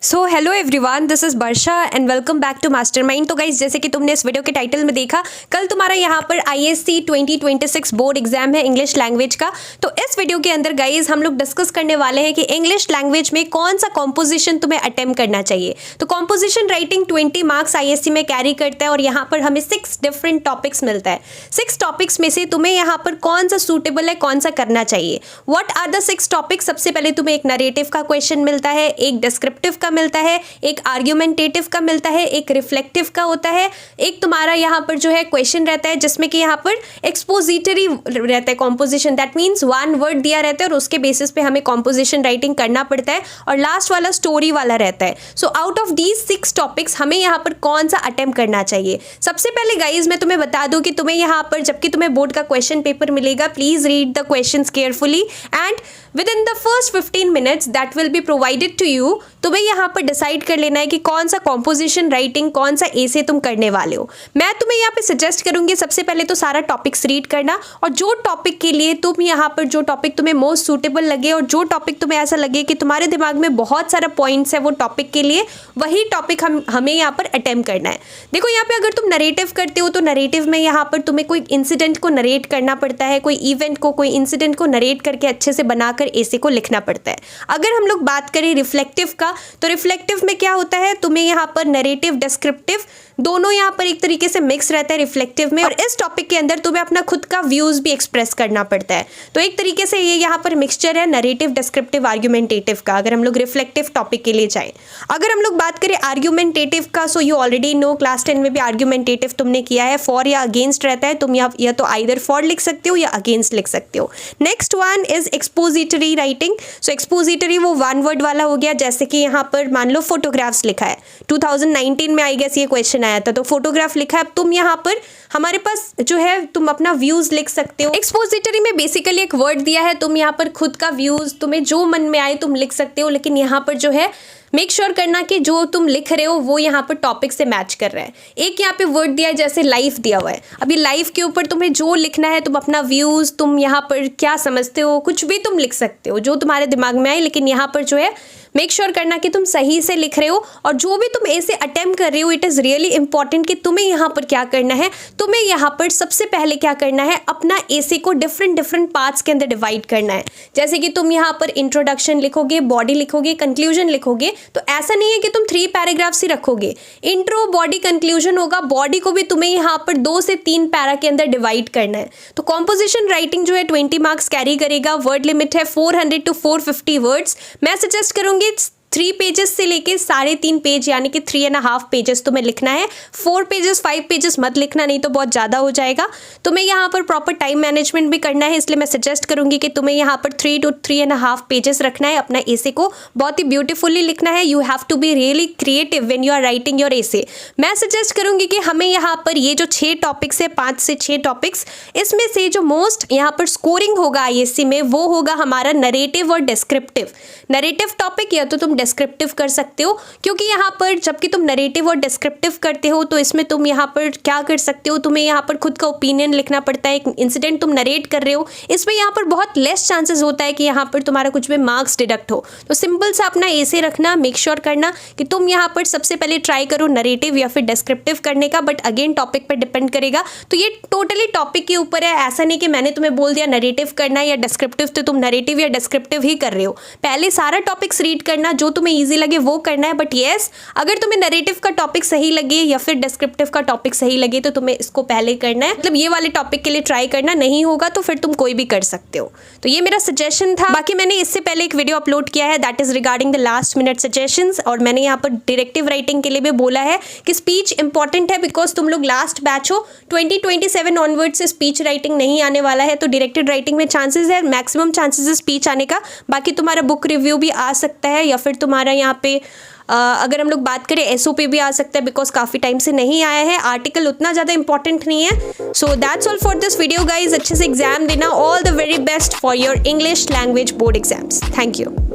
So hello everyone, this is Varsha and welcome back to mastermind. तो guys, जैसे कि तुमने इस वीडियो के टाइटल में देखा, कल तुम्हारा यहाँ पर ISC 2026 बोर्ड एग्जाम है इंग्लिश लैंग्वेज का। तो इस वीडियो के अंदर गाइज हम लोग डिस्कस करने वाले हैं कि इंग्लिश लैंग्वेज में कौन सा कॉम्पोजिशन तुम्हें अटेम्प्ट करना चाहिए। तो कॉम्पोजिशन राइटिंग 20 मार्क्स ISC में कैरी करता है और यहाँ पर हमें 6 डिफरेंट टॉपिक्स मिलता है। 6 टॉपिक्स में से तुम्हें यहाँ पर कौन सा सूटेबल है, कौन सा करना चाहिए। What are the 6 topics? सबसे पहले तुम्हें एक नरेटिव का क्वेश्चन मिलता है, एक डिस्क्रिप्टिव का मिलता है, एक आर्ग्यूमेंटेटिव का मिलता है, एक रिफ्लेक्टिव का होता है, एक तुम्हारा यहाँ पर जो है क्वेश्चन रहता है जिसमें कि यहाँ पर एक्सपोजिटरी रहता है कॉम्पोजिशन। दैट मीन्स 1 वर्ड दिया रहता है और उसके बेसिस पे हमें कॉम्पोजिशन राइटिंग करना पड़ता है, और लास्ट वाला स्टोरी वाला रहता है। So out of these 6 topics हमें यहाँ पर कौन सा अटेम्प्ट करना चाहिए। सबसे पहले गाइज मैं तुम्हें बता दूं कि तुम्हें यहाँ पर जबकि तुम्हें बोर्ड का क्वेश्चन पेपर मिलेगा, please read the questions carefully and within the first 15 minutes that will be provided to you. तुम्हें यहाँ पर डिसाइड कर लेना है कि कौन सा कॉम्पोजिशन राइटिंग, कौन सा एसे तुम करने वाले हो। मैं तुम्हें यहाँ पे सजेस्ट करूंगी सबसे पहले तो सारा टॉपिक्स रीड करना, और जो टॉपिक के लिए तुम यहाँ पर जो टॉपिक तुम्हें मोस्ट सूटेबल लगे और जो टॉपिक तुम्हें ऐसा लगे कि तुम्हारे दिमाग में बहुत सारा पॉइंट्स है वो टॉपिक के लिए, वही टॉपिक हमें यहाँ पर अटेम्प्ट करना है। देखो यहाँ पे अगर तुम नरेटिव करते हो तो नरेटिव में यहाँ पर तुम्हें कोई इंसिडेंट को नरेट करना पड़ता है, कोई इवेंट को, कोई इंसिडेंट को नरेट करके अच्छे से बनाकर एसे को लिखना पड़ता है। अगर हम लोग बात करें रिफ्लेक्टिव का, तो रिफ्लेक्टिव में क्या होता है, तुम्हें यहाँ पर नरेटिव डिस्क्रिप्टिव दोनों यहाँ पर एक तरीके से मिक्स रहता है रिफ्लेक्टिव में, और इस टॉपिक के अंदर तुम्हें अपना खुद का व्यूज भी एक्सप्रेस करना पड़ता है। तो एक तरीके से ये यहाँ पर मिक्सचर है नरेटिव डिस्क्रिप्टिव आर्ग्यूमेंटेटिव का, अगर हम लोग रिफ्लेक्टिव टॉपिक के लिए जाएं। अगर हम लोग बात करें आर्ग्यूमेंटेटिव का, so you already know, class 10 में भी आर्ग्यूमेंटेटिव तुमने किया है। फॉर या अगेंस्ट रहता है, तुम या तो आइदर फॉर लिख सकते हो या अगेंस्ट लिख सकते हो। Next one is expository writing. So expository वो 1 वर्ड वाला हो गया, जैसे कि यहाँ पर मान लो फोटोग्राफ्स लिखा है, 2019 में आई गेस ये क्वेश्चन आया था, तो फोटोग्राफ लिखा है। अब तुम यहाँ पर हमारे पास जो है तुम अपना व्यूज लिख सकते हो। एक्सपोजिटरी में बेसिकली एक वर्ड दिया है, तुम यहाँ पर खुद का व्यूज, तुम्हें जो मन में आए तुम लिख सकते हो, लेकिन यहाँ पर जो है मेक श्योर करना कि जो तुम लिख रहे हो वो यहाँ पर टॉपिक से मैच कर रहा है। एक यहाँ पे वर्ड दिया है जैसे लाइफ दिया हुआ है, अभी लाइफ के ऊपर तुम्हें जो लिखना है, तुम अपना व्यूज, तुम यहाँ पर क्या समझते हो, कुछ भी तुम लिख सकते हो जो तुम्हारे दिमाग में आए, लेकिन यहाँ पर जो है मेक श्योर करना कि तुम सही से लिख रहे हो। और जो भी तुम ऐसे अटेम्प्ट कर रहे हो, इट इज़ रियली इंपॉर्टेंट कि तुम्हें यहाँ पर क्या करना है। तुम्हें यहाँ पर सबसे पहले क्या करना है, अपना एसे को डिफरेंट पार्ट्स के अंदर डिवाइड करना है। जैसे कि तुम यहाँ पर इंट्रोडक्शन लिखोगे, बॉडी लिखोगे, कंक्लूजन लिखोगे, तो ऐसा नहीं है कि तुम 3 पैराग्राफ्स ही रखोगे। इंट्रो, बॉडी, कंक्लूजन होगा। बॉडी को भी तुम्हें यहाँ पर 2 से 3 पैरा के अंदर डिवाइड करना है। तो कॉम्पोजिशन राइटिंग जो है 20 मार्क्स कैरी करेगा। वर्ड लिमिट है 400 to 450 वर्ड्स। मैं सजेस्ट करूंगी 3 पेजेस से लेके 3.5 पेज, यानी कि 3.5 पेजेस तुम्हें लिखना है। 4 पेजेस 5 पेजेस मत लिखना, नहीं तो बहुत ज़्यादा हो जाएगा। तुम्हें यहाँ पर प्रॉपर टाइम मैनेजमेंट भी करना है, इसलिए मैं सजेस्ट करूंगी कि तुम्हें यहाँ पर 3 to 3.5 पेजेस रखना है। अपना एसे को बहुत ही ब्यूटीफुली लिखना है। You have to be really creative when you are writing your essay. मैं सजेस्ट करूंगी कि हमें यहाँ पर ये जो 6 टॉपिक्स है, 5 से 6 टॉपिक्स, इसमें से जो मोस्ट यहाँ पर स्कोरिंग होगा ISC में वो होगा हमारा नरेटिव और डिस्क्रिप्टिव। नरेटिव टॉपिक या तो तुम डिस्क्रिप्टिव कर सकते हो, क्योंकि यहाँ पर जबकि तुम नरेटिव और डिस्क्रिप्टिव करते हो तो इसमें तुम यहाँ पर क्या कर सकते हो, तुम्हें यहाँ पर खुद का ओपिनियन लिखना पड़ता है। एक इंसिडेंट तुम नरेट कर रहे हो, इसमें यहाँ पर बहुत लेस चांसेस होता है कि यहाँ पर तुम्हारा कुछ भी मार्क्स डिडक्ट हो। तो सिंपल सा अपना एसे रखना, मेक श्योर करना कि तुम यहाँ पर सबसे पहले ट्राई करो नरेटिव या फिर डिस्क्रिप्टिव करने का, बट अगेन टॉपिक पर डिपेंड करेगा। तो ये टोटली टॉपिक के ऊपर है, ऐसा नहीं कि मैंने तुम्हें बोल दिया नरेटिव करना है या डिस्क्रिप्टिव तो तुम नरेटिव या डिस्क्रिप्टिव ही कर रहे हो। पहले सारा टॉपिक्स रीड करना, जो तुम्हें ईजी लगे वो करना है। बट येस, अगर तुम्हें नरेटिव का टॉपिक सही लगे या फिर डिस्क्रिप्टिव का टॉपिक सही लगे तो तुम्हें इसको पहले करना है, मतलब ये वाले टॉपिक के लिए ट्राई करना। नहीं होगा तो फिर तुम कोई भी कर सकते हो। तो ये मेरा सजेशन था। बाकी मैंने इससे पहले एक वीडियो अपलोड किया है, that is regarding the last minute suggestions, और मैंने यहाँ पर डायरेक्टिव राइटिंग के लिए भी बोला है कि स्पीच इंपॉर्टेंट है, बिकॉज तुम लोग लास्ट बैच हो। 2027 ऑनवर्ड से स्पीच राइटिंग नहीं आने वाला है, तो डायरेक्टेड राइटिंग में चांसेस है, मैक्सिमम चांसेस है स्पीच आने का। बाकी तुम्हारा बुक रिव्यू भी आ सकता है, या फिर तुम्हारा यहाँ पे अगर हम लोग बात करें SOP भी आ सकता है, बिकॉज काफ़ी टाइम से नहीं आया है। आर्टिकल उतना ज़्यादा इंपॉर्टेंट नहीं है। So that's all for this video guys. अच्छे से एग्जाम देना। All the very best for your English language board exams. Thank you.